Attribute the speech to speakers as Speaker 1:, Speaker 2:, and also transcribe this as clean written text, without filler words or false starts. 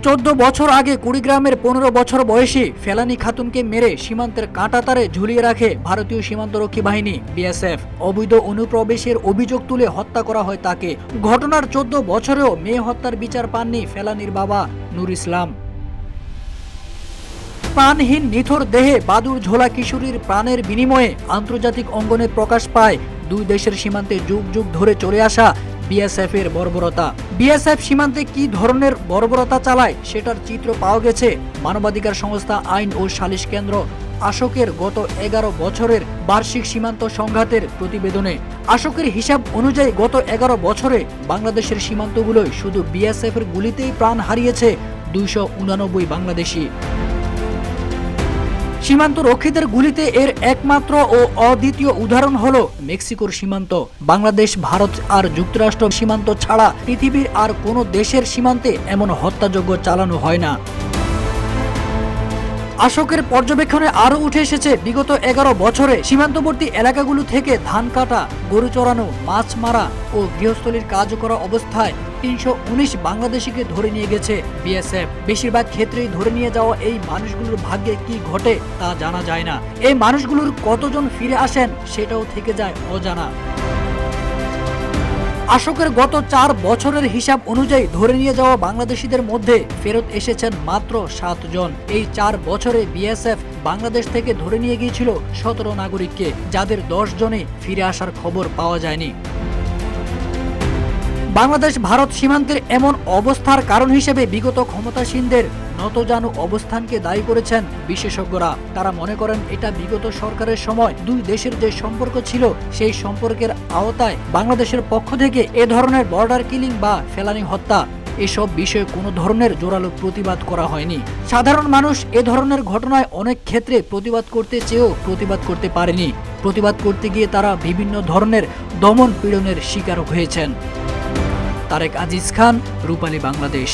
Speaker 1: 14 বছর আগে কুড়িগ্রামের 15 বছর বয়সী ফেলানী খাতুনকে মেরে সীমান্তের কাঁটাতারে ঝুলিয়ে রাখে ভারতীয় সীমান্তরক্ষী বাহিনী বিএসএফ। অবৈধ অনুপ্রবেশের অভিযোগ তুলে হত্যা করা হয় তাকে। ঘটনার 14 বছরেও মেয়ে হত্যার বিচার পাননি ফেলানীর বাবা নূর ইসলাম। প্রাণহীন নিথর দেহে বাদুড় ঝোলা কিশোরীর প্রাণের বিনিময়ে আন্তর্জাতিক অঙ্গনে প্রকাশ পায় দুই দেশের সীমান্তে যুগ যুগ ধরে চলে আসা বিএসএফ এর বর্বরতা। বিএসএফ সীমান্তে কি ধরনের বর্বরতা চালায় সেটার চিত্র পাওয়া গেছে মানবাধিকার সংস্থা আইন ও সালিশ কেন্দ্র আশোকের গত 11 বছরের বার্ষিক সীমান্ত সংঘাতের প্রতিবেদনে। আশোকের হিসাব অনুযায়ী গত 11 বছরে বাংলাদেশের সীমান্তগুলোয় শুধু বিএসএফ এর গুলিতেই প্রাণ হারিয়েছে 289 বাংলাদেশি। সীমান্ত রক্ষীদের গুলিতে এর একমাত্র ও অদ্বিতীয় উদাহরণ হলো মেক্সিকোর সীমান্ত। বাংলাদেশ, ভারত আর যুক্তরাষ্ট্র সীমান্ত ছাড়া পৃথিবীর আর কোনো দেশের সীমান্তে এমন হত্যাযজ্ঞ চালানো হয় না। আশোকের পর্যবেক্ষণে আরও উঠে এসেছে বিগত 11 বছরে সীমান্তবর্তী এলাকাগুলো থেকে ধান কাটা, গরু চড়ানো, মাছ মারা ও গৃহস্থলীর কাজ করা অবস্থায় 319 বাংলাদেশিকে ধরে নিয়ে গেছে বিএসএফ। বেশিরভাগ ক্ষেত্রেই ধরে নিয়ে যাওয়া এই মানুষগুলোর ভাগ্যে কি ঘটে তা জানা যায় না। এই মানুষগুলোর কতজন ফিরে আসেন সেটাও থেকে যায় অজানা। আশোকের গত 4 বছরের হিসাব অনুযায়ী ধরে নিয়ে যাওয়া বাংলাদেশিদের মধ্যে ফেরত এসেছেন মাত্র 7 জন। এই 4 বছরে বিএসএফ বাংলাদেশ থেকে ধরে নিয়ে গিয়েছিল 17 নাগরিককে, যাদের 10 জনে ফিরে আসার খবর পাওয়া যায়নি। বাংলাদেশ ভারত সীমান্তের এমন অবস্থার কারণ হিসেবে বিগত ক্ষমতাসীনদের নতজানু অবস্থানকে দায়ী করেছেন বিশেষজ্ঞরা। তারা মনে করেন এটা বিগত সরকারের সময় দুই দেশের যে সম্পর্ক ছিল সেই সম্পর্কের আওতায় বাংলাদেশের পক্ষ থেকে এ ধরনের বর্ডার কিলিং বা ফেলানি হত্যা এসব বিষয়ে কোনো ধরনের জোরালো প্রতিবাদ করা হয়নি। সাধারণ মানুষ এ ধরনের ঘটনায় অনেক ক্ষেত্রে প্রতিবাদ করতে চেয়েও প্রতিবাদ করতে পারেনি। প্রতিবাদ করতে গিয়ে তারা বিভিন্ন ধরনের দমন পীড়নের শিকার হয়েছেন। তারেক আজিজ খান, রূপালী বাংলাদেশ।